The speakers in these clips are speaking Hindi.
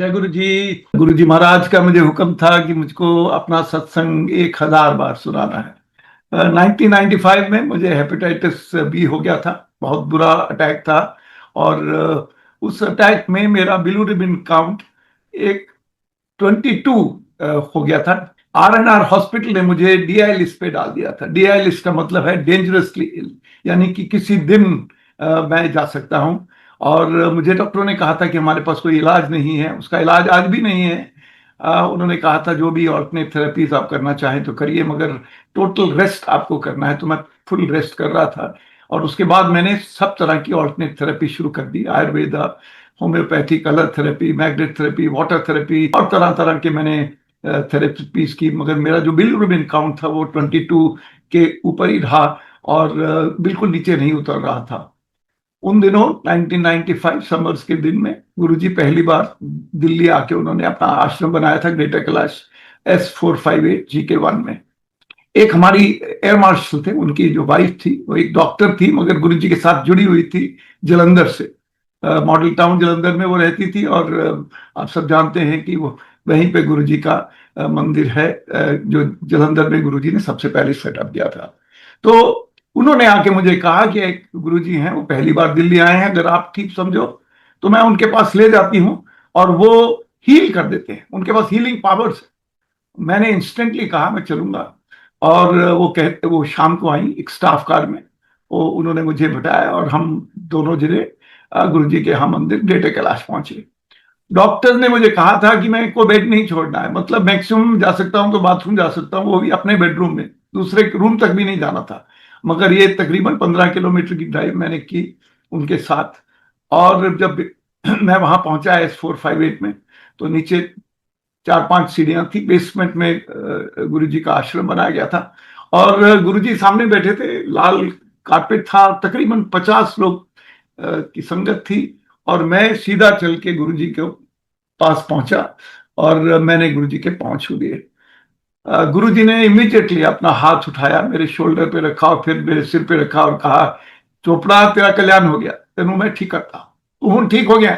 जय गुरु जी। गुरु जी महाराज का मुझे हुक्म था कि मुझको अपना सत्संग 1000 बार सुनाना है। 1995 में मुझे हेपेटाइटिस बी हो गया था। बहुत बुरा अटैक था। और उस अटैक में मेरा बिलिरुबिन काउंट एक 22 हो गया था। आर&आर हॉस्पिटल ने मुझे डीआई लिस्ट पे डाल दिया था। डीआई लिस्ट का मतलब है डेंजरसली इल, यानी कि किसी दिन मैं जा सकता हूं। और मुझे डॉक्टरों ने कहा था कि हमारे पास कोई इलाज नहीं है, उसका इलाज आज भी नहीं है। उन्होंने कहा था जो भी ऑल्टरनेट थेरेपीज आप करना चाहें तो करिए, मगर टोटल रेस्ट आपको करना है। तो मैं फुल रेस्ट कर रहा था। और उसके बाद मैंने सब तरह की ऑल्टरनेट थेरेपी शुरू कर दी। Ayurveda, homeopathy, colour therapy, magnet therapy, water therapy और तरह तरह के मैंने थेरेपीज की। मगर मेरा जो बिलिरुबिन काउंट था वो 22 के ऊपर ही रहा और बिल्कुल नीचे नहीं उतर रहा था। उन दिनों 1995 समर्स के दिन में गुरुजी पहली बार दिल्ली आके उन्होंने अपना आश्रम बनाया था, ग्रेटर कैलाश S458 GK1 में। एक हमारी एयर मार्शल थे, उनकी जो वाइफ थी वो एक डॉक्टर थी, मगर गुरुजी के साथ जुड़ी हुई थी जलंधर से। मॉडल टाउन जलंधर में वो रहती थी। और आप सब जानते हैं कि वो वहीं पे गुरुजी का मंदिर है, जो जलंधर में गुरुजी ने सबसे पहले सेटअप किया था। तो उन्होंने आके मुझे कहा कि एक गुरुजी हैं, वो पहली बार दिल्ली आए हैं, अगर आप ठीक समझो तो मैं उनके पास ले जाती हूँ और वो हील कर देते हैं, उनके पास हीलिंग पावर्स। मैंने इंस्टेंटली कहा मैं चलूंगा। और वो शाम को आई एक स्टाफ कार में। वो उन्होंने मुझे बिठाया और हम दोनों जने गुरुजी के यहाँ मंदिर ग्रेटर कैलाश पहुंचे। डॉक्टर ने मुझे कहा था कि मैं को बेड नहीं छोड़ना है, मतलब मैक्सिमम जा सकता हूं तो बाथरूम जा सकता हूं, वो भी अपने बेडरूम में, दूसरे रूम तक भी नहीं जाना था। मगर ये तकरीबन 15 किलोमीटर की ड्राइव मैंने की उनके साथ। और जब मैं वहां पहुंचा S458 में, तो नीचे 4-5 सीढ़ियां थी, बेसमेंट में गुरुजी का आश्रम बनाया गया था। और गुरुजी सामने बैठे थे, लाल कारपेट था, तकरीबन 50 लोग की संगत थी। और मैं सीधा चल के गुरुजी के पास पहुंचा और मैंने गुरुजी के पांव छू दिए। गुरुजी ने इमीडिएटली अपना हाथ उठाया, मेरे शोल्डर पे रखा और फिर मेरे सिर पे रखा और कहा, चोपड़ा तेरा कल्याण हो गया, तेनू मैं ठीक करता हूं, हूं ठीक हो गया।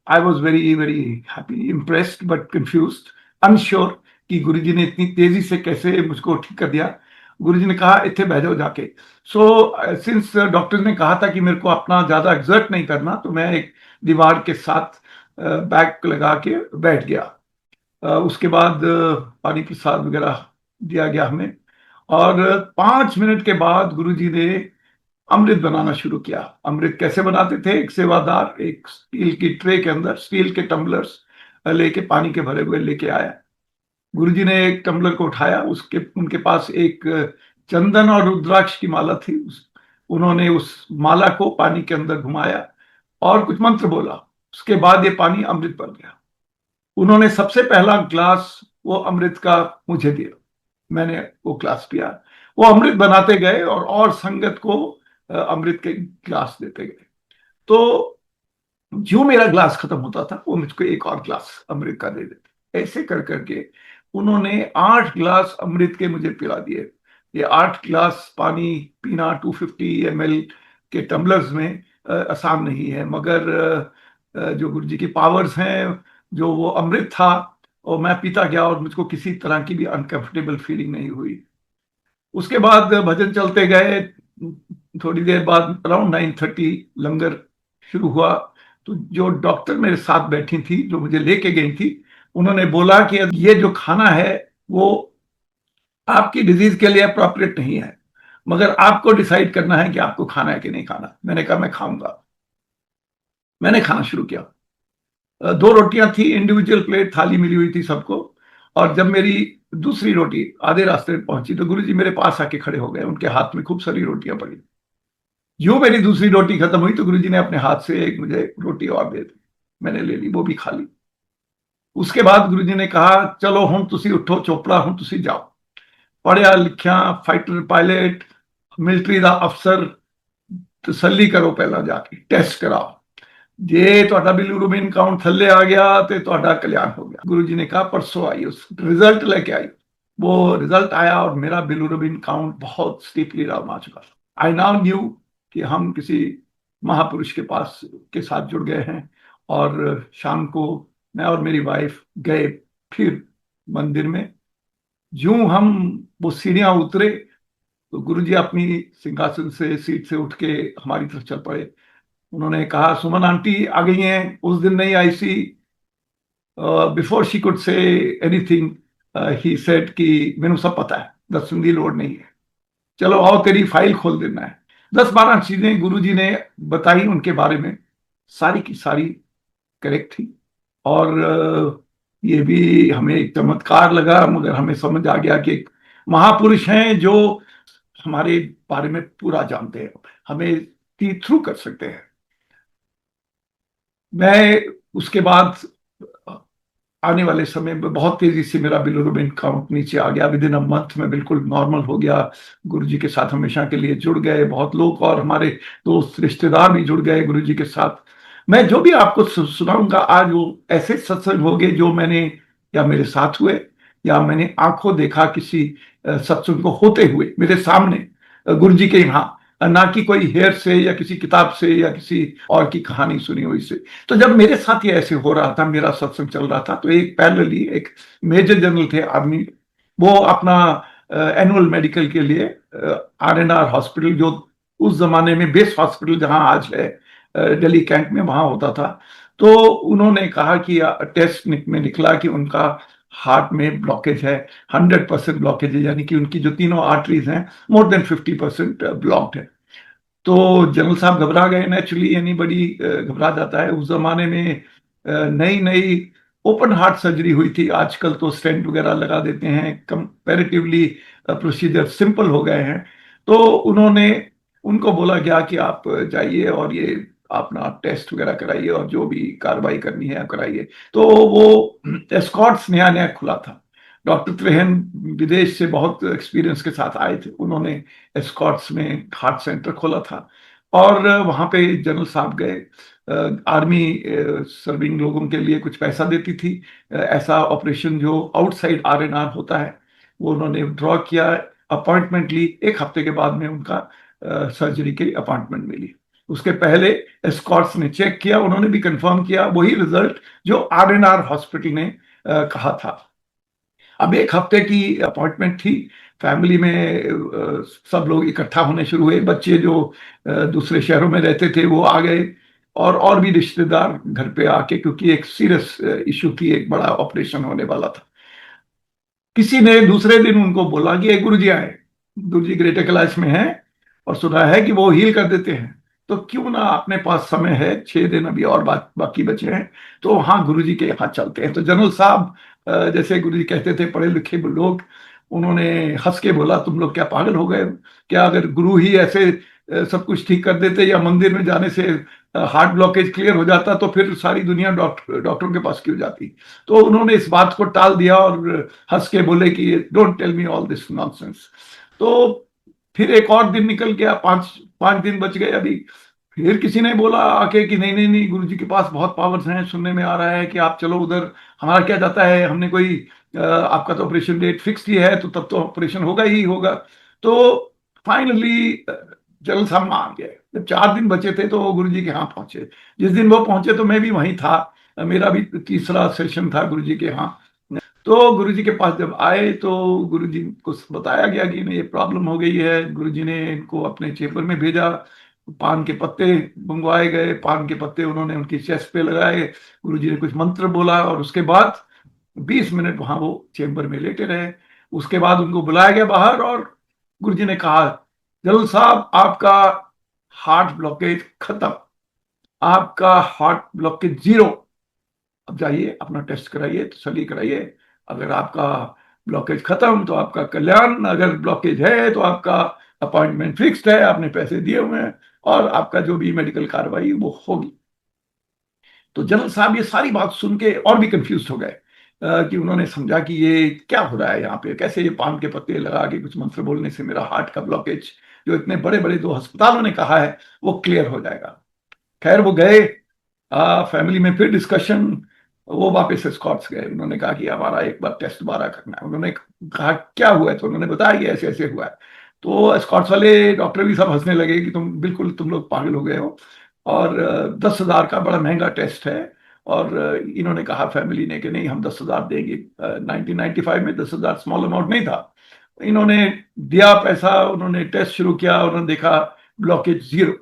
I was very very happy, impressed but confused, unsure कि गुरुजी ने इतनी तेजी से कैसे मुझको ठीक कर दिया। गुरुजी ने कहा इत्थे बह जाओ जाके। सो सिंस डॉक्टर ने कहा था कि मेरे को अपना ज्यादा एक्सर्ट नहीं करना, तो मैं एक दीवार के साथ बैक लगा के बैठ गया। उसके बाद पानी प्रसाद वगैरह दिया गया हमें। और 5 मिनट के बाद गुरुजी ने अमृत बनाना शुरू किया। अमृत कैसे बनाते थे? एक सेवादार एक स्टील की ट्रे के अंदर स्टील के टम्बलर्स लेके, पानी के भरे हुए लेके आया। गुरुजी ने एक टम्बलर को उठाया, उसके उनके पास एक चंदन और रुद्राक्ष की माला थी। उन्होंने उस माला को पानी के अंदर घुमाया और कुछ मंत्र बोला। उसके बाद ये पानी अमृत बन गया। उन्होंने सबसे पहला ग्लास वो अमृत का मुझे दिया, मैंने वो ग्लास पिया। वो अमृत बनाते गए और संगत को अमृत के ग्लास देते गए। तो जो मेरा ग्लास खत्म होता था वो मुझको एक और ग्लास अमृत का दे देते। ऐसे कर करके उन्होंने 8 ग्लास अमृत के मुझे पिला दिए। ये 8 ग्लास पानी पीना 250 ml के टम्बलर्स में आसान नहीं है, मगर जो गुरु जी की पावर्स हैं, जो वो अमृत था, और मैं पीता गया और मुझको किसी तरह की भी अनकंफर्टेबल फीलिंग नहीं हुई। उसके बाद भजन चलते गए। थोड़ी देर बाद अराउंड 9:30 लंगर शुरू हुआ। तो जो डॉक्टर मेरे साथ बैठी थी, जो मुझे लेके गई थी, उन्होंने बोला कि ये जो खाना है वो आपकी डिजीज के लिए अप्रोप्रिएट नहीं है, मगर आपको डिसाइड करना है कि आपको खाना है कि नहीं खाना। मैंने कहा मैं खाऊंगा। मैंने खाना शुरू किया। 2 रोटियां थी, इंडिविजुअल प्लेट थाली मिली हुई थी सबको। और जब मेरी दूसरी रोटी आधे रास्ते में पहुंची तो गुरुजी मेरे पास आके खड़े हो गए, उनके हाथ में खूब सारी रोटियां पड़ी। यूं मेरी दूसरी रोटी खत्म हुई तो गुरुजी ने अपने हाथ से एक मुझे रोटी और दे दी। मैंने ले ली, वो भी खा ली। उसके बाद गुरुजी ने कहा, चलो हुण तुसी उठो चोपड़ा, हुण तुसी जाओ, पढ़िया लिखिया फाइटर पायलट मिलिट्री का अफसर, तसल्ली करो, पहला जाके टेस्ट कराओ, जे ਤੁਹਾਡਾ ਬਿਲੀਰੂबिन काउंट थल्ले आ गया तो ਤੁਹਾਡਾ कल्याण हो गया। गुरुजी ने कहा परसों आई, उस रिजल्ट लेके आई। वो रिजल्ट आया और मेरा बिलीरुबिन काउंट बहुत स्टीपली डाउन आ चुका। आई नाउ न्यू कि हम किसी महापुरुष के पास के साथ जुड़ गए हैं। और शाम को मैं और मेरी वाइफ गए फिर मंदिर में। यूं हम वो सीढ़ियां उतरे तो गुरुजी अपनी सिंहासन से, सीट से उठ के हमारी तरफ चल पड़े। उन्होंने कहा, सुमन आंटी आ गई हैं, उस दिन नहीं आई सी। Before she could say anything he said कि मैनू सब पता है, दसने की लोड़ नहीं है, चलो आओ तेरी फाइल खोल देना है। 10-12 चीजें गुरुजी ने बताई उनके बारे में, सारी की सारी करेक्ट थी। और ये भी हमें एक चमत्कार लगा, मगर हमें समझ आ गया कि एक महापुरुष हैं जो हमारे बारे में पूरा जानते हैं, हमें सी थ्रू कर सकते हैं। मैं उसके बाद आने वाले समय में बहुत तेजी से मेरा बिलिरुबिन काउंट नीचे आ गया। विद इन अ मंथ में बिल्कुल नॉर्मल हो गया। गुरुजी के साथ हमेशा के लिए जुड़ गए बहुत लोग, और हमारे दोस्त रिश्तेदार भी जुड़ गए गुरुजी के साथ। मैं जो भी आपको सुनाऊंगा आज, वो ऐसे सत्संग हो गए जो मैंने या मेरे साथ हुए या मैंने आंखों देखा किसी सत्संग को होते हुए मेरे सामने गुरुजी के यहाँ, ना कि कोई हेयर से या किसी किताब से या किसी और की कहानी सुनी हुई से। तो जब मेरे साथ ये ऐसे हो रहा था, मेरा सत्संग चल रहा था, तो एक पैरेलली एक मेजर जनरल थे आर्मी, वो अपना एनुअल मेडिकल के लिए RNR हॉस्पिटल, जो उस जमाने में बेस हॉस्पिटल जहां आज है दिल्ली कैंट में, वहां होता था। तो उन्होंने कहा कि टेस्ट में निकला कि उनका हार्ट में ब्लॉकेज है, 100% ब्लॉकेज है, यानी कि उनकी जो तीनों आर्टरीज हैं मोर देन 50% ब्लॉक्ड है। तो जनरल साहब घबरा गए, नेचुरली यानी बड़ी घबरा जाता है। उस जमाने में नई नई ओपन हार्ट सर्जरी हुई थी, आजकल तो स्टेंट वगैरह लगा देते हैं, कंपैरेटिवली प्रोसीजर सिंपल हो गए हैं। तो उन्होंने उनको बोला गया कि आप जाइए और ये अपना टेस्ट वगैरह कराइए और जो भी कार्रवाई करनी है आप कराइए। तो वो एस्कॉर्ट्स नया नया खुला था। डॉक्टर त्रेहन विदेश से बहुत एक्सपीरियंस के साथ आए थे, उन्होंने एस्कॉर्ट्स में हार्ट सेंटर खोला था। और वहां पे जनरल साहब गए। आर्मी सर्विंग लोगों के लिए कुछ पैसा देती थी। ऐसा ऑपरेशन जो आउटसाइड RNR होता है वो उन्होंने ड्रॉ किया, अपॉइंटमेंट ली। एक हफ्ते के बाद में उनका सर्जरी की अपॉइंटमेंट मिली। उसके पहले एस्कॉर्ट्स ने चेक किया, उन्होंने भी कंफर्म किया वही रिजल्ट जो RNR हॉस्पिटल ने कहा था। अब एक हफ्ते की अपॉइंटमेंट थी। फैमिली में सब लोग इकट्ठा होने शुरू हुए, बच्चे जो दूसरे शहरों में रहते थे वो आ गए, और भी रिश्तेदार घर पे आके, क्योंकि एक सीरियस इशू थी, एक बड़ा ऑपरेशन होने वाला था। किसी ने दूसरे दिन उनको बोला कि एक गुरुजी आए, गुरुजी ग्रेटर कैलाश में हैं और सुना है कि वो हील कर देते हैं, तो क्यों ना, अपने पास समय है, 6 दिन अभी और बाकी बचे हैं, तो वहां गुरुजी के यहाँ चलते हैं। तो जनरल साहब, जैसे गुरुजी कहते थे पढ़े लिखे लोग, उन्होंने हंस के बोला, तुम लोग क्या पागल हो गए? क्या अगर गुरु ही ऐसे सब कुछ ठीक कर देते या मंदिर में जाने से हार्ट ब्लॉकेज क्लियर हो जाता, तो फिर सारी दुनिया डॉक्टरों के पास क्यों जाती? तो उन्होंने इस बात को टाल दिया और हंस के बोले कि don't tell me all this nonsense. तो फिर एक और दिन निकल गया, 5 दिन बच गए अभी। फिर किसी ने बोला आके कि नहीं नहीं नहीं, गुरुजी के पास बहुत पावर्स हैं, सुनने में आ रहा है कि आप चलो उधर। हमारा क्या जाता है, हमने कोई आपका तो ऑपरेशन डेट फिक्स ही है, तो तब तो ऑपरेशन होगा ही होगा। तो फाइनली जनरल साहब मान गए। जब 4 दिन बचे थे तो वो गुरुजी के यहाँ पहुंचे। जिस दिन वो पहुंचे तो मैं भी वहीं था, मेरा भी तीसरा सेशन था गुरुजी के यहाँ। तो गुरुजी के पास जब आए तो गुरुजी को बताया गया कि ये प्रॉब्लम हो गई है। गुरुजी ने इनको अपने चेम्बर में भेजा, पान के पत्ते मंगवाए गए, पान के पत्ते उन्होंने उनकी चेस्ट पे लगाए, गुरुजी ने कुछ मंत्र बोला और उसके बाद 20 मिनट वहां वो चेम्बर में लेटे रहे। उसके बाद उनको बुलाया गया बाहर और गुरुजी ने कहा, जल साहब आपका हार्ट ब्लॉकेज खत्म, आपका हार्ट ब्लॉकेज 0। अब जाइए अपना टेस्ट कराइए, तसल्ली कराइए। अगर आपका ब्लॉकेज खत्म तो आपका कल्याण, अगर ब्लॉकेज है तो आपका अपॉइंटमेंट फिक्स्ड है, आपने पैसे दिए हुए हैं और आपका जो भी मेडिकल कार्रवाई वो होगी। तो जनरल साहब ये सारी बात सुन के और भी कंफ्यूज हो गए, कि उन्होंने समझा कि ये क्या हो रहा है यहाँ पे, कैसे ये पान के पत्ते लगा के कुछ मंत्र बोलने से मेरा हार्ट का ब्लॉकेज जो इतने बड़े बड़े 2 अस्पतालों ने कहा है वो क्लियर हो जाएगा। खैर वो गए, फैमिली में फिर डिस्कशन। वो वापस स्कॉट्स गए, उन्होंने कहा कि हमारा एक बार टेस्ट दोबारा करना है। उन्होंने कहा क्या हुआ है, तो उन्होंने बताया कि ऐसे ऐसे हुआ है। तो स्कॉट्स वाले डॉक्टर भी सब हंसने लगे कि तुम लोग पागल हो गए हो, और 10,000 का बड़ा महंगा टेस्ट है, और इन्होंने कहा फैमिली ने कि नहीं, हम 10,000 देंगे। 1995 में 10,000 स्मॉल अमाउंट नहीं था। इन्होंने दिया पैसा, उन्होंने टेस्ट शुरू किया, उन्होंने देखा ब्लॉकेज 0।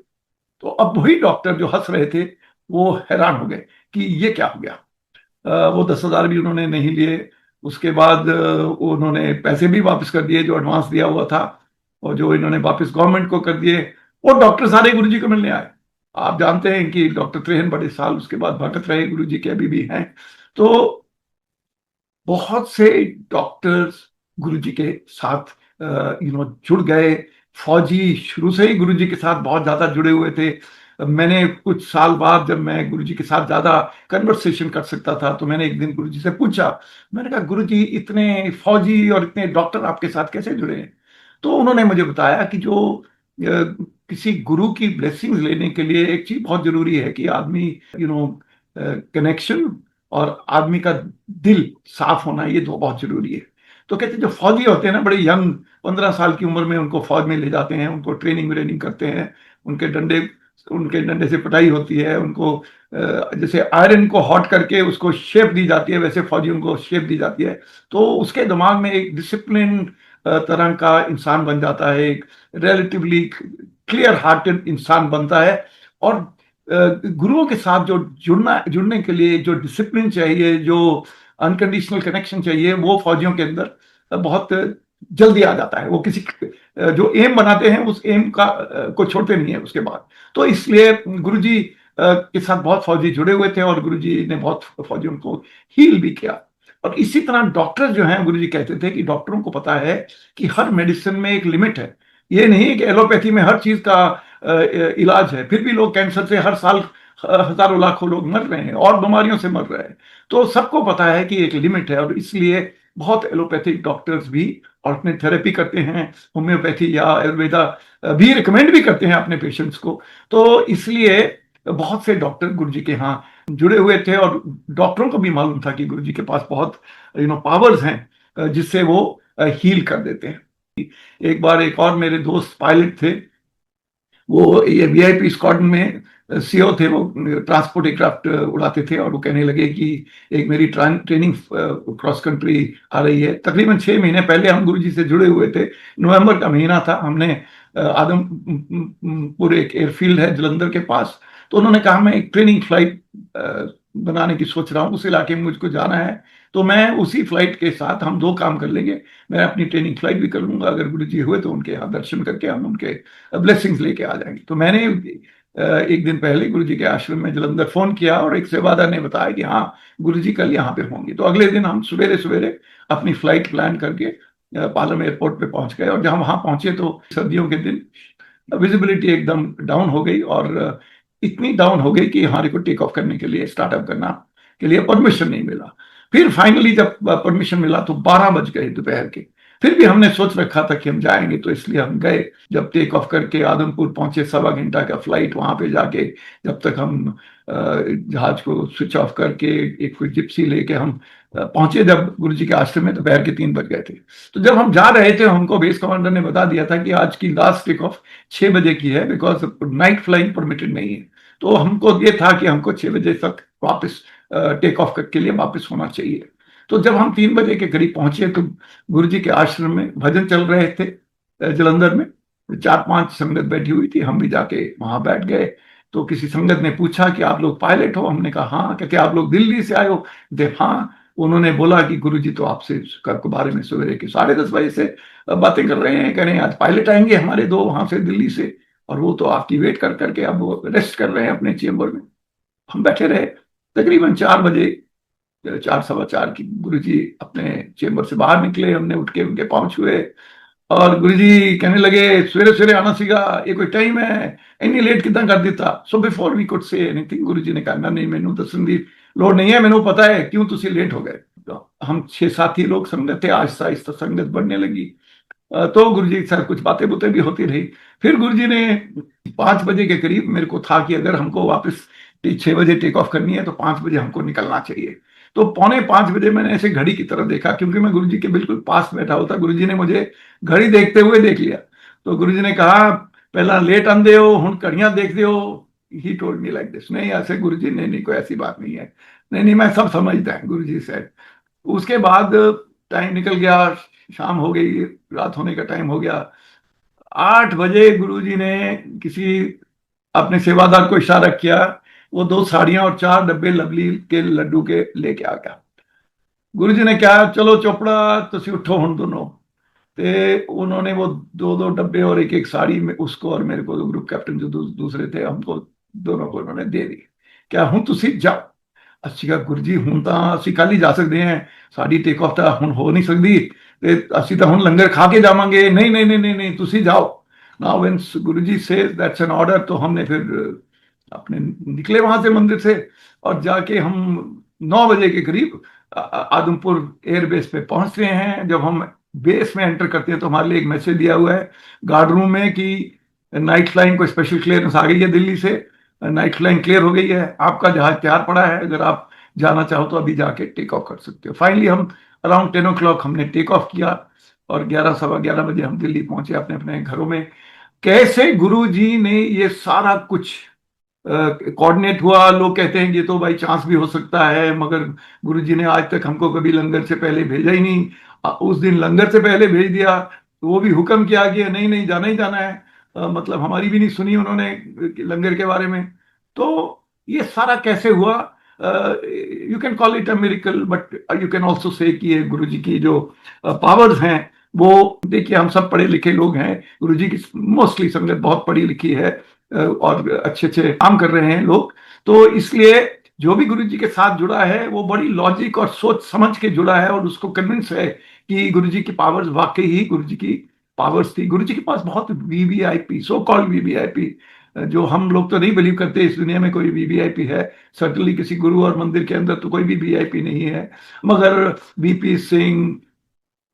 तो अब वही डॉक्टर जो हंस रहे थे वो हैरान हो गए कि ये क्या हो गया। वो 10,000 भी उन्होंने नहीं लिए। उसके बाद उन्होंने पैसे भी वापस कर दिए जो एडवांस दिया हुआ था, और जो इन्होंने वापस गवर्नमेंट को कर दिए। वो डॉक्टर सारे गुरुजी को मिलने आए। आप जानते हैं कि डॉक्टर त्रेहन बड़े साल उसके बाद भटक रहे, गुरुजी के अभी भी हैं। तो बहुत से डॉक्टर्स गुरुजी के साथ जुड़ गए। फौजी शुरू से ही गुरुजी के साथ बहुत ज्यादा जुड़े हुए थे। मैंने कुछ साल बाद जब मैं गुरुजी के साथ ज्यादा कन्वर्सेशन कर सकता था, तो मैंने एक दिन गुरुजी से पूछा। मैंने कहा, गुरुजी इतने फौजी और इतने डॉक्टर आपके साथ कैसे जुड़े हैं? तो उन्होंने मुझे बताया कि जो किसी गुरु की ब्लेसिंग्स लेने के लिए एक चीज बहुत जरूरी है कि आदमी कनेक्शन और आदमी का दिल साफ होना, ये दो बहुत जरूरी है। तो कहते जो फौजी होते हैं ना, बड़े यंग 15 साल की उम्र में उनको फौज में ले जाते हैं, उनको ट्रेनिंग व्रेनिंग करते हैं, उनके डंडे से पिटाई होती है, उनको जैसे आयरन को हॉट करके उसको शेप दी जाती है, वैसे फौजियों को शेप दी जाती है। तो उसके दिमाग में एक डिसिप्लिन तरह का इंसान बन जाता है, एक रिलेटिवली क्लियर हार्टेड इंसान बनता है। और गुरुओं के साथ जो जुड़ने के लिए जो डिसिप्लिन चाहिए, जो अनकंडीशनल कनेक्शन चाहिए, वो फौजियों के अंदर बहुत जल्दी आ जाता है। वो किसी जो एम बनाते हैं उस एम का को छोड़ते नहीं है उसके बाद। तो इसलिए गुरुजी के साथ बहुत फौजी जुड़े हुए थे, और गुरुजी ने बहुत फौजियों को हील भी किया। और इसी तरह डॉक्टर जो हैं, गुरुजी कहते थे कि डॉक्टरों को पता है कि हर मेडिसिन में एक लिमिट है। ये नहीं कि एलोपैथी में हर चीज का इलाज है, फिर भी लोग कैंसर से हर साल हजारों लाखों लोग मर रहे हैं और बीमारियों से मर रहे हैं। तो सबको पता है कि एक लिमिट है, और इसलिए बहुत एलोपैथिक डॉक्टर्स भी ऑल्टरनेट थेरेपी करते हैं, होम्योपैथी या आयुर्वेदा भी रिकमेंड भी करते हैं अपने पेशेंट्स को। तो इसलिए बहुत से डॉक्टर गुरुजी के यहाँ जुड़े हुए थे, और डॉक्टरों को भी मालूम था कि गुरुजी के पास बहुत पावर्स हैं जिससे वो हील कर देते हैं। एक बार एक और मेरे दोस्त पायलट थे, वो ये वीआईपी स्क्वाड्रन में सीओ थे, वो ट्रांसपोर्ट एयरक्राफ्ट उड़ाते थे। और वो कहने लगे कि एक मेरी ट्रेनिंग क्रॉस कंट्री आ रही है। तकरीबन 6 महीने पहले हम गुरुजी से जुड़े हुए थे। नवंबर का महीना था। हमने आदमपुर एक एयरफील्ड है जलंधर के पास, तो उन्होंने कहा मैं एक ट्रेनिंग फ्लाइट बनाने की सोच रहा हूँ, उस इलाके में मुझको जाना है। तो मैं उसी फ्लाइट के साथ हम 2 काम कर लेंगे। मैं अपनी ट्रेनिंग फ्लाइट भी कर लूंगा, अगर गुरुजी हुए तो उनके यहाँ दर्शन करके हम उनके ब्लेसिंग्स लेके आ जाएंगे। तो मैंने एक दिन पहले गुरुजी के आश्रम में जलंधर फोन किया, और एक सेवादार ने बताया कि हाँ, गुरुजी कल यहाँ पे होंगे। तो अगले दिन हम सवेरे सवेरे अपनी फ्लाइट प्लान करके पालम एयरपोर्ट पे पहुंच गए। और जब वहां पहुंचे तो सर्दियों के दिन विजिबिलिटी एकदम डाउन हो गई, और इतनी डाउन हो गई कि हमारे को टेक ऑफ करने के लिए, स्टार्टअप करना के लिए परमिशन नहीं मिला। फिर फाइनली जब परमिशन मिला तो 12 बज गए दोपहर के। फिर भी हमने सोच रखा था कि हम जाएंगे, तो इसलिए हम गए। जब टेक ऑफ करके आदमपुर पहुंचे, 1.25 घंटा का फ्लाइट, वहां पे जाके जब तक हम जहाज को स्विच ऑफ करके एक कोई जिप्सी लेके हम पहुंचे जब गुरुजी के आश्रम में, दोपहर के 3 बज गए थे। तो जब हम जा रहे थे, हमको बेस कमांडर ने बता दिया था कि आज की लास्ट टेक ऑफ 6 बजे की है, बिकॉज नाइट फ्लाइंग परमिटेड नहीं है। तो हमको ये था कि हमको 6 बजे तक वापस टेक ऑफ के लिए वापस होना चाहिए। तो जब हम 3 बजे के करीब पहुंचे तो गुरुजी के आश्रम में भजन चल रहे थे जलंधर में। 4-5 संगत बैठी हुई थी, हम भी जाके वहां बैठ गए। तो किसी संगत ने पूछा कि आप लोग पायलट हो? हमने कहा हाँ। कहते आप लोग दिल्ली से आए हो? हाँ। उन्होंने बोला कि गुरुजी तो आपसे कल के बारे में सवेरे के 10:30 बजे से बातें कर रहे हैं, कह रहे हैं आज पायलट आएंगे हमारे 2 वहां से दिल्ली से, और वो तो आपकी वेट कर करके अब वो रेस्ट कर रहे हैं अपने चेम्बर में। हम बैठे रहे। तकरीबन 4 बजे, 4 सवा 4 की गुरुजी अपने चेम्बर से बाहर निकले। हमने उठ के उनके पाँव छुए, और गुरुजी कहने लगे सवेरे सवेरे आना सीगा, ये कोई टाइम है? इन्नी लेट कितना कर दिता? So before we could say anything Guruji ने कहा नहीं, मैनू दसन दी लोड़ नहीं है, मैनू पता है क्यों तुसी लेट हो गए। तो हम 6-7 ही लोग संगत थे। आहिस्ता आहिस्ता संगत बढ़ने लगी। तो गुरुजी के साथ कुछ बातें बुतें भी होती रही। फिर गुरुजी ने 5 बजे के करीब, मेरे को था कि अगर हमको वापस 6 बजे टेक ऑफ करनी है तो 5 बजे हमको निकलना चाहिए। तो 4:45 मैंने ऐसे घड़ी की तरफ देखा, क्योंकि मैं गुरुजी के बिल्कुल पास बैठा होता। गुरुजी ने मुझे घड़ी देखते हुए देख लिया। तो गुरुजी ने कहा पहला लेट आंदे हो, हुण घड़ियां देखते हो, he told me like this, नहीं ऐसे गुरुजी ने नहीं, कोई ऐसी बात नहीं है, नहीं नहीं मैं सब समझता है, गुरुजी से। उसके बाद टाइम निकल गया, शाम हो गई, रात होने का टाइम हो गया। 8 बजे गुरुजी ने किसी अपने सेवादार को इशारा किया, वो 2 साड़ियां और 4 डब्बे लवली के लड्डू के लेके आ गया। गुरुजी ने कहा चलो चोपड़ा तुसी उठो हुन दोनों। ते उन्होंने वो 2 2 डब्बे और एक एक साड़ी में उसको और मेरे को, ग्रुप कैप्टन जो दूसरे थे, हमको दोनों को उन्होंने दे दी। क्या हूं तुसी जाओ। ਅਸੀਂ ਕਿਹਾ ਗੁਰੂ ਜੀ ਹੁਣ ਤਾਂ ਅਸੀਂ ਕੱਲ ਹੀ ਜਾ ਸਕਦੇ ਹਾਂ, ਸਾਡੀ ਟੇਕ ਆਫ ਤਾਂ ਹੁਣ ਹੋ ਨਹੀਂ ਸਕਦੀ, ਤੇ ਅਸੀਂ ਤਾਂ ਹੁਣ ਲੰਗਰ ਖਾ ਕੇ ਜਾਵਾਂਗੇ। नहीं नहीं नहीं नहीं नहीं ਤੁਸੀਂ जाओ। नाउ व्हेन गुरु जी से दैट्स एन ऑर्डर, तो हमने फिर अपने निकले वहां से मंदिर से, और जाके हम 9 बजे के करीब आदमपुर एयरबेस पे पहुंच रहे हैं। जब हम बेस में एंटर करते हैं तो हमारे लिए एक मैसेज दिया हुआ है गार्ड रूम में कि नाइट फ्लाइंग को स्पेशल क्लियरेंस आ गई है दिल्ली से, नाइट फ्लाइंग क्लियर हो गई है, आपका जहाज तैयार पड़ा है, अगर आप जाना चाहो तो अभी जाके टेक ऑफ कर सकते हो। फाइनली हम अराउंड 10 o'clock हमने टेक ऑफ किया, और 11 सवा 11 बजे हम दिल्ली पहुंचे अपने अपने घरों में। कैसे गुरु जी ने ये सारा कुछ कोऑर्डिनेट हुआ, लोग कहते हैं ये तो बाई चांस भी हो सकता है, मगर गुरुजी ने आज तक हमको कभी लंगर से पहले भेजा ही नहीं। उस दिन लंगर से पहले भेज दिया, वो भी हुक्म किया कि नहीं नहीं जाना ही जाना है। मतलब हमारी भी नहीं सुनी उन्होंने लंगर के बारे में। तो ये सारा कैसे हुआ, you can call it a miracle, but you can also say कि ये गुरु जी की जो पावर्स हैं वो, देखिए हम सब पढ़े लिखे लोग हैं, गुरु जी की मोस्टली संगत बहुत पढ़ी लिखी है, और अच्छे अच्छे काम कर रहे हैं लोग। तो इसलिए जो भी गुरु जी के साथ जुड़ा है वो बड़ी लॉजिक और सोच समझ के जुड़ा है, और उसको कन्विंस है कि गुरु जी की पावर्स वाकई ही गुरु जी की पावर्स थी। गुरु जी के पास बहुत वीवीआईपी, सो कॉल्ड वीवीआईपी, जो हम लोग तो नहीं बिलीव करते इस दुनिया में कोई वीवीआईपी है। सर्टनली किसी गुरु और मंदिर के अंदर तो कोई भी वीआईपी नहीं है, मगर वीपी सिंह,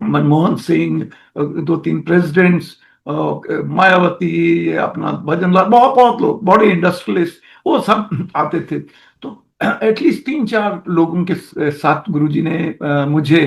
मनमोहन सिंह, 2 3 प्रेसिडेंट्स, मायावती, अपना भजनलाल, बहुत बहुत लोग, बड़े इंडस्ट्रियलिस्ट, वो सब आते थे। तो एटलीस्ट 3 4 लोगों के साथ गुरुजी ने मुझे,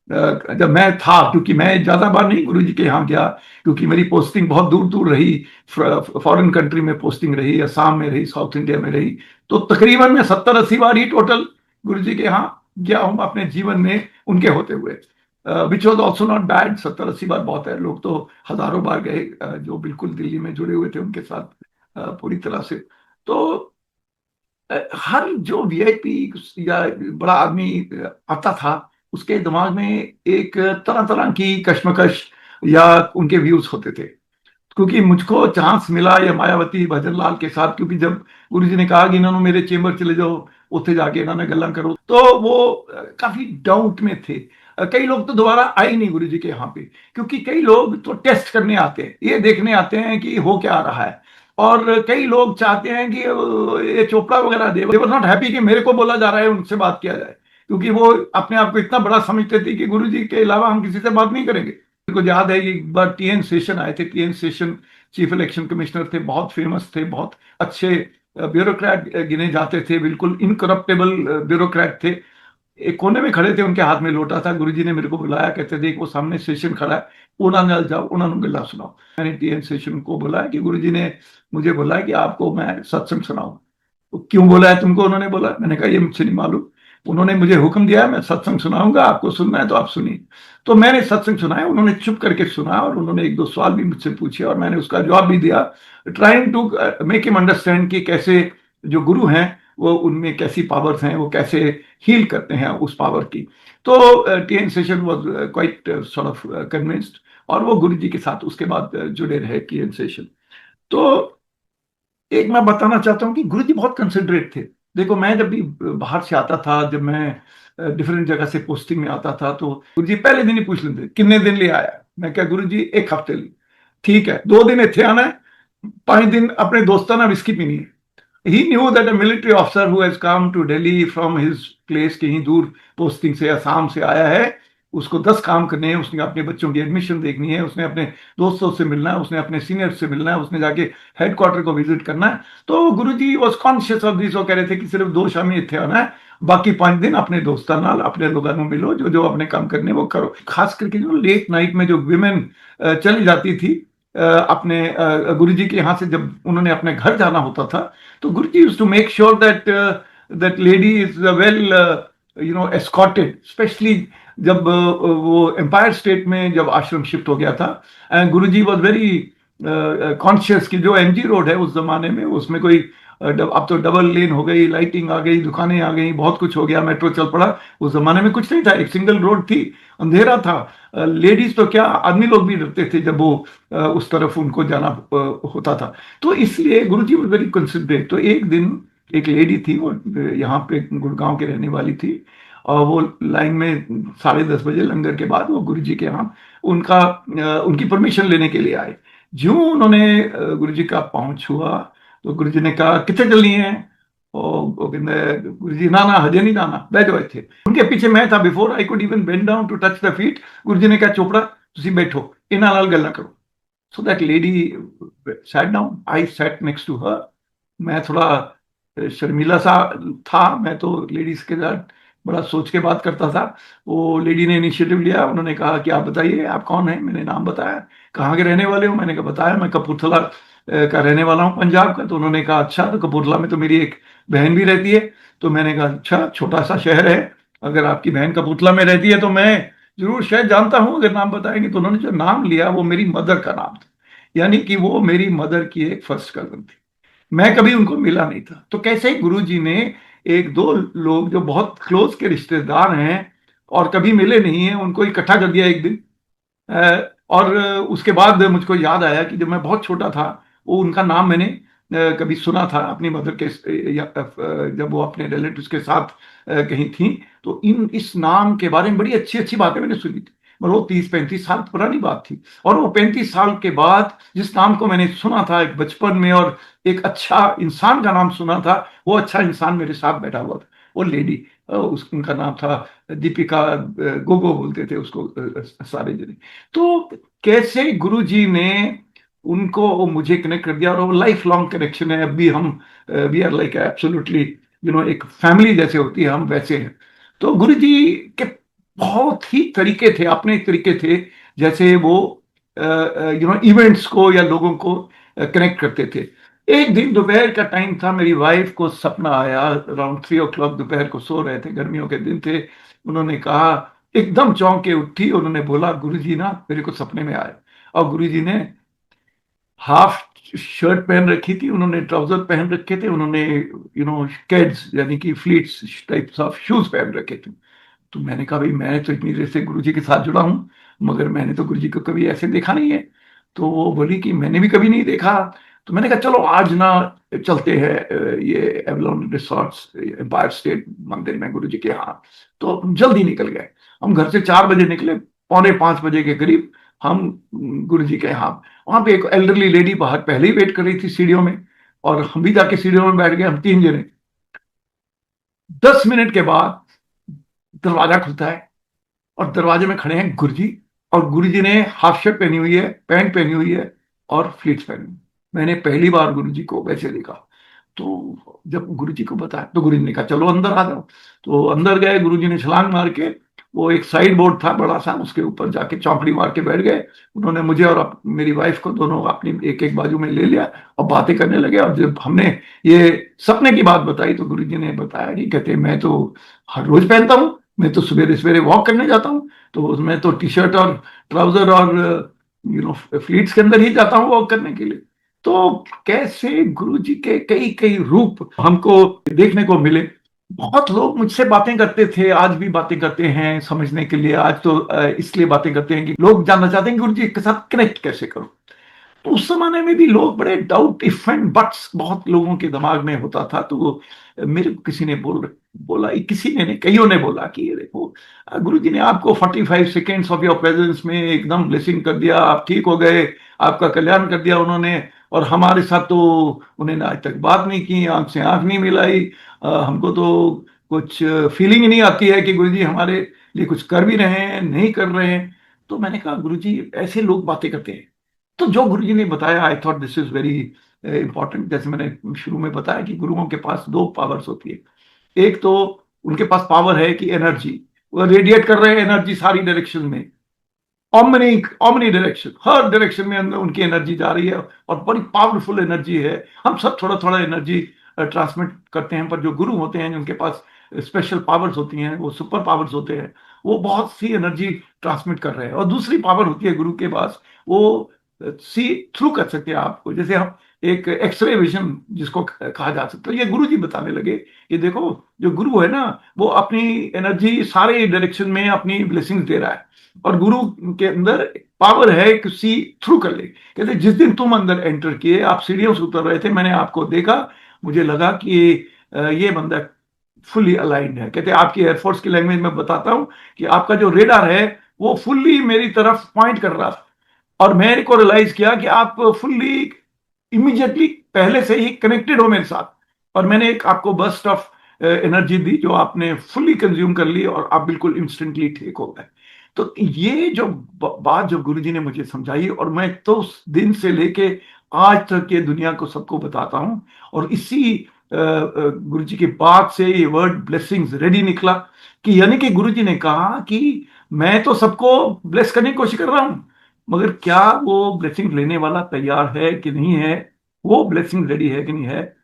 जब मैं था, क्योंकि मैं ज्यादा बार नहीं गुरुजी के यहाँ गया, क्योंकि मेरी पोस्टिंग बहुत दूर दूर रही, फॉरेन कंट्री में पोस्टिंग रही, असम में रही, साउथ इंडिया में रही। तो तकरीबन मैं 70 80 बार ही टोटल गुरुजी के यहाँ गया हूँ अपने जीवन में उनके होते हुए, which was also not bad. 70 80 बार बहुत है, लोग तो हजारों बार गए जो बिल्कुल दिल्ली में जुड़े हुए थे उनके साथ पूरी तरह से। तो हर जो वीआईपी या बड़ा आदमी आता था, उसके दिमाग में एक तरह तरह की कश्मकश या उनके व्यूज होते थे। क्योंकि मुझको चांस मिला या मायावती भजनलाल के साथ, क्योंकि जब गुरुजी ने कहा कि इन्होंने मेरे चेंबर चले जाओ, उत्थे जाके इन्होंने गल्ला करो, तो वो काफी डाउट में थे। कई लोग तो दोबारा आए नहीं गुरु जी के यहाँ पे, क्योंकि कई लोग तो टेस्ट करने आते हैं, ये देखने आते हैं कि हो क्या रहा है। और कई लोग चाहते हैं कि ये चोपड़ा वगैरह दे वर नॉट हैप्पी कि मेरे को बोला जा रहा है उनसे बात किया जाए, क्योंकि वो अपने आप को इतना बड़ा समझते थे कि गुरु जी के अलावा हम किसी से बात नहीं करेंगे। मेरे को याद है कि एक बार टीएन सेशन आए थे। TN session chief election commissioner थे, बहुत फेमस थे, बहुत अच्छे ब्यूरोक्रेट गिने जाते थे, बिल्कुल इनकरप्टेबल ब्यूरोक्रेट थे। एक कोने में खड़े थे, उनके हाथ में लोटा था। गुरुजी ने मेरे को बुलाया, कहते थे वो सामने सेशन खड़ा है, उन्होंने जाओ उन्होंने गल्ला सुनाओ। मैंने टीएन सेशन को बुलाया कि गुरुजी ने मुझे बोला कि आपको मैं सत्संग सुनाऊं। तो क्यों बोला है तुमको, उन्होंने बोला। मैंने कहा ये मुझसे नहीं मालूम, उन्होंने मुझे हुक्म दिया है, मैं सत्संग सुनाऊंगा, आपको सुनना है तो आप सुनिए। तो मैंने सत्संग सुनाया, उन्होंने चुप करके सुना, और उन्होंने 1 2 सवाल भी मुझसे पूछे, और मैंने उसका जवाब भी दिया, trying to make him understand कि कैसे जो गुरु हैं वो उनमें कैसी पावर्स हैं, वो कैसे हील करते हैं उस पावर की। तो TN session was quite sort of convinced, और वो गुरु जी के साथ उसके बाद जुड़े रहे टीएन सेशन। तो एक मैं बताना चाहता हूँ कि गुरु जी बहुत कंसिडरेट थे। देखो मैं जब भी बाहर से आता था, जब मैं डिफरेंट जगह से पोस्टिंग में आता था, तो गुरु जी पहले दिन ही पूछ लेते कितने दिन ले आया। मैं क्या गुरु जी 1 हफ्ते लिए, ठीक है 2 दिन इतने आना है, 5 दिन अपने दोस्ताना विस्की पीनी है। He knew that a military officer who has come to Delhi from his place, कहीं दूर पोस्टिंग से असम से आया है, उसको 10 काम करने हैं। उसने अपने बच्चों की एडमिशन देखनी है, उसने अपने दोस्तों से मिलना है, उसने अपने सीनियर से मिलना है, उसने जाके हेडक्वार्टर को विजिट करना है। तो गुरुजी वॉज कॉन्शियस ऑफ दिस। वो कह रहे थे कि सिर्फ 2 शामी इतने आना है, बाकी 5 दिन अपने दोस्तों नाल अपने लोगों में मिलो, जो जो अपने काम करने वो करो। खास करके जो लेट नाइट में जो विमेन चली जाती थी अपने गुरुजी के यहाँ से जब उन्होंने अपने घर जाना होता था, तो Guruji used to make sure that that lady is well escorted, specially जब वो एम्पायर स्टेट में जब आश्रम शिफ्ट हो गया था। And Guruji was very conscious कि जो एमजी रोड है उस जमाने में, उसमें कोई अब तो डबल लेन हो गई, लाइटिंग आ गई, दुकानें आ गई, बहुत कुछ हो गया, मेट्रो चल पड़ा। उस जमाने में कुछ नहीं था, एक सिंगल रोड थी, अंधेरा था। लेडीज तो क्या, आदमी लोग भी डरते थे जब वो उस तरफ उनको जाना होता था। तो इसलिए गुरुजी वाज वेरी कंसिडरेट। तो एक दिन एक लेडी थी, वो यहाँ पे गुड़गांव के रहने वाली थी, और वो लाइन में 10:30 बजे लंगर के बाद वो गुरुजी के यहाँ उनकी परमिशन लेने के लिए आए। ज्यों उन्होंने गुरुजी का पहुंच हुआ, तो गुरुजी ने कहा कितने चलनी है। और वो कहते गुरुजी ना ना हजे नहीं जाना, बैठ जाओ थे। उनके पीछे मैं था, before I could even bend down to touch the feet, Guruji ने कहा चोपड़ा तुसी बैठो, इन्हां नाल गल्लां करो। So that lady sat down, I sat next to her. मैं थोड़ा शर्मीला सा था, मैं तो लेडीज के साथ बड़ा सोच के बात करता था। वो लेडी ने इनिशिएटिव लिया, उन्होंने कहा कि आप बताइए आप कौन है। मैंने नाम बताया, कहाँ के रहने वाले हो, मैंने कहा बताया मैं कपूरथला का रहने वाला हूँ, पंजाब का। तो उन्होंने कहा अच्छा, तो कपूरथला में तो मेरी एक बहन भी रहती है। तो मैंने कहा अच्छा, छोटा सा शहर है, अगर आपकी बहन कपूरथला में रहती है तो मैं जरूर शायद जानता हूँ अगर नाम बताएंगे। तो उन्होंने जो नाम लिया वो मेरी मदर का नाम था, यानी कि वो मेरी मदर की एक फर्स्ट कजन थी। मैं कभी उनको मिला नहीं था। तो कैसे गुरुजी ने एक दो लोग जो बहुत क्लोज के रिश्तेदार हैं और कभी मिले नहीं हैं, उनको इकट्ठा कर दिया एक दिन। और उसके बाद मुझको याद आया कि जब मैं बहुत छोटा था, वो उनका नाम मैंने कभी सुना था अपनी मदर के जब वो अपने रिलेटिव्स के साथ कहीं थी। तो इस नाम के बारे में बड़ी अच्छी अच्छी बातें मैंने सुनी थी, और वो 30-35 साल पुरानी बात थी। और वो 35 साल के बाद जिस नाम को मैंने सुना था एक बचपन में, और एक अच्छा इंसान का नाम सुना था, वो अच्छा इंसान मेरे साथ बैठा हुआ था, वो लेडी, उनका नाम था दीपिका, गोगो बोलते थे उसको सारे जने। तो कैसे गुरुजी ने उनको मुझे कनेक्ट कर दिया, और वो लाइफ लॉन्ग कनेक्शन है। अभी हम वी आर लाइक एब्सोल्युटली एक फैमिली जैसे होती है, हम वैसे हैं। तो गुरुजी के बहुत ही तरीके थे, अपने तरीके थे, जैसे वो इवेंट्स को या लोगों को कनेक्ट करते थे। एक दिन दोपहर का टाइम था, मेरी वाइफ को सपना आया, अराउंड 3 o'clock, दोपहर को सो रहे थे, गर्मियों के दिन थे। उन्होंने कहा, एकदम चौंक के उठी, उन्होंने बोला गुरुजी ना मेरे को सपने में आए। और गुरुजी ने हाफ शर्ट पहन रखी थी, उन्होंने ट्राउजर पहन रखे थे, उन्होंने कैड्स यानी कि फ्लीट्स टाइप्स ऑफ शूज पहन रखे थे। तो मैंने कहा भाई मैं तो इतनी देर से गुरुजी के साथ जुड़ा हूँ, मगर मैंने तो गुरुजी को कभी ऐसे देखा नहीं है। तो वो बोली कि मैंने भी कभी नहीं देखा। तो मैंने कहा चलो आज ना चलते हैं ये एवलॉन रिसोर्ट्स एम्पायर स्टेट मंदिर में गुरुजी के यहाँ। तो हम जल्दी निकल गए, हम घर से 4 बजे निकले, 4:45 बजे के करीब हम गुरुजी के यहाँ। वहां पे एक एल्डरली लेडी बाहर पहले ही वेट कर रही थी सीढ़ियों में, और हम भी जाके सीढ़ियों में बैठ गए, हम 3 जने। 10 मिनट के बाद दरवाजा खुलता है, और दरवाजे में खड़े हैं गुरुजी। और गुरुजी ने हाफ शर्ट पहनी हुई है, पैंट पहनी हुई है, और फ्लीट्स पहनी हुई। मैंने पहली बार गुरुजी को वैसे देखा। तो जब गुरुजी को बताया तो गुरुजी ने कहा चलो अंदर आ जाओ। तो अंदर गए, गुरुजी ने छलांग मार के, वो एक साइड बोर्ड था बड़ा सा, उसके ऊपर जाके चौकड़ी मार के बैठ गए। उन्होंने मुझे और मेरी वाइफ को दोनों अपनी एक एक बाजू में ले लिया, और बातें करने लगे। और जब हमने ये सपने की बात बताई तो गुरुजी ने बताया कि कहते मैं तो हर रोज पहनता हूँ, मैं तो सवेरे सवेरे वॉक करने जाता हूँ, तो उसमें तो टी शर्ट और ट्राउजर और फ्लीट्स के अंदर ही जाता हूँ वॉक करने के लिए। तो कैसे गुरुजी के कई कई रूप हमको देखने को मिले। बहुत लोग मुझसे बातें करते थे, आज भी बातें करते हैं समझने के लिए। आज तो इसलिए बातें करते हैं कि लोग जानना चाहते हैं कि गुरुजी के साथ कनेक्ट कैसे करूं। तो उस जमाने में भी लोग बड़े डाउट इफ एंड बट्स बहुत लोगों के दिमाग में होता था। तो मेरे को किसी ने बोला, किसी ने नहीं, कईयों ने बोला कि ये देखो गुरुजी ने आपको 45 सेकेंड्स ऑफ योर प्रेजेंस में एकदम ब्लेसिंग कर दिया, आप ठीक हो गए, आपका कल्याण कर दिया उन्होंने। और हमारे साथ तो उन्होंने आज तक बात नहीं की, आंख से आंख नहीं मिलाई। हमको तो कुछ फीलिंग ही नहीं आती है कि गुरुजी हमारे लिए कुछ कर भी रहे हैं, नहीं कर रहे हैं। तो मैंने कहा गुरुजी ऐसे लोग बातें करते हैं। तो जो गुरुजी ने बताया, I thought this is very important. जैसे मैंने शुरू में बताया कि गुरुओं के पास दो पावर्स होती है। एक तो उनके पास पावर है कि एनर्जी, वो रेडिएट कर रहे हैं एनर्जी सारी डायरेक्शन में। ओमनी ओमनी डायरेक्शन, हर डायरेक्शन में उनकी एनर्जी जा रही है और बड़ी पावरफुल एनर्जी है। हम सब थोड़ा थोड़ा एनर्जी ट्रांसमिट करते हैं, पर जो गुरु होते हैं जिनके पास स्पेशल पावर्स होती हैं, वो सुपर पावर्स होते हैं, वो बहुत सी एनर्जी ट्रांसमिट कर रहे हैं। और दूसरी पावर होती है गुरु के पास, वो सी थ्रू कर सकते हैं आपको, जैसे हम एक एक्सरे विजन जिसको कहा जा सकता है, ये गुरु जी बताने लगे। ये देखो, जो गुरु है ना, वो अपनी एनर्जी सारे डायरेक्शन में अपनी ब्लेसिंग्स दे रहा है, और गुरु के अंदर पावर है कि सी थ्रू कर ले। कहते जिस दिन तुम अंदर एंटर किए, आप सीढ़ियों से उतर रहे थे, मैंने आपको देखा, मुझे लगा कि ये बंदा फुल्ली अलाइंड है। कहते आपकी एयरफोर्स की लैंग्वेज में बताता हूं कि आपका जो रेडार है वो फुल्ली मेरी तरफ पॉइंट कर रहा था, और मैंने को रियलाइज किया कि आप फुल्ली इमीडिएटली पहले से ही कनेक्टेड हो मेरे साथ, और मैंने एक आपको बर्स्ट ऑफ एनर्जी दी जो आपने फुल्ली कंज्यूम कर ली, और आप बिल्कुल इंस्टेंटली ठीक हो गए। तो ये जो बात जो गुरुजी ने मुझे समझाई, और मैं तो उस दिन से लेके आज तक ये दुनिया को सबको बताता हूं, और इसी गुरुजी की बात से ये वर्ड ब्लेसिंग्स रेडी निकला, कि यानी कि गुरुजी ने कहा कि मैं तो सबको ब्लेस करने की कोशिश कर रहा हूं, मगर क्या वो ब्लेसिंग लेने वाला तैयार है कि नहीं है, वो ब्लेसिंग रेडी है कि नहीं है,